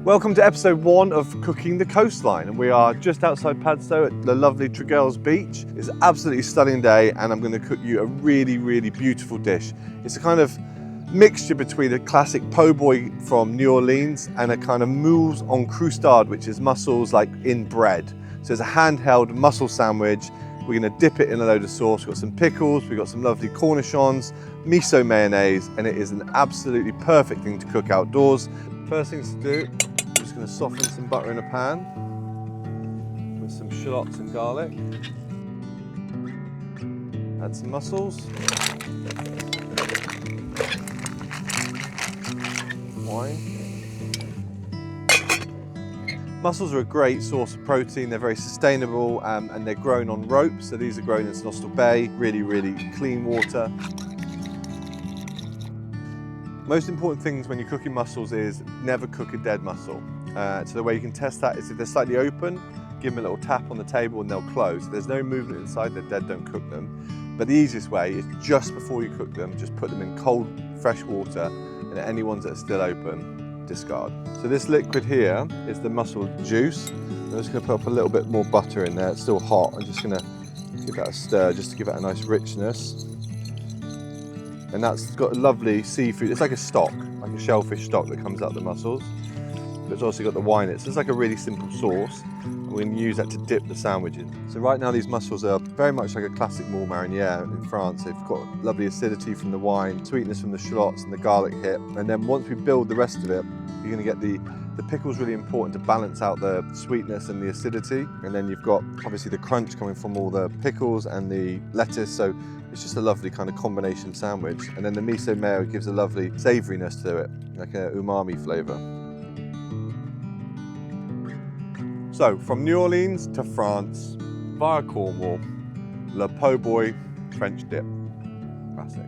Welcome to episode 1 of Cooking the Coastline, and we are just outside Padstow at the lovely Tregells Beach. It's an absolutely stunning day and I'm going to cook you a really beautiful dish. It's a kind of mixture between a classic po' boy from New Orleans and a kind of mussels en croustade, which is mussels like in bread. So it's a handheld mussel sandwich. We're going to dip it in a load of sauce. We've got some pickles, we've got some lovely Cornichons, miso mayonnaise, and it is an absolutely perfect thing to cook outdoors. First things to do, I'm just going to soften some butter in a pan with some shallots and garlic. Add some mussels. Wine. Mussels are a great source of protein. They're very sustainable and they're grown on ropes. So these are grown in Snostal Bay, really clean water. Most important things when you're cooking mussels is never cook a dead mussel. So the way you can test that is if they're slightly open, give them a little tap on the table and they'll close. If there's no movement inside, they're dead, don't cook them. But the easiest way is just before you cook them, just put them in cold, fresh water, and any ones that are still open, discard. So this liquid here is the mussel juice. I'm just going to put up a little bit more butter in there. It's still hot. I'm just going to give that a stir just to give it a nice richness. And that's got a lovely seafood. It's like a stock, like a shellfish stock that comes out of the mussels. But it's also got the wine in it. So it's like a really simple sauce. And we're going to use that to dip the sandwich in. So right now these mussels are very much like a classic moules marinière in France. They've got lovely acidity from the wine, sweetness from the shallots and the garlic hit. And then once we build the rest of it, you're going to get the pickle's really important to balance out the sweetness and the acidity. And then you've got obviously the crunch coming from all the pickles and the lettuce. So it's just a lovely kind of combination sandwich. And then the miso mayo gives a lovely savouriness to it, like an umami flavour. So from New Orleans to France, via Cornwall, le po' boy French dip. Classic.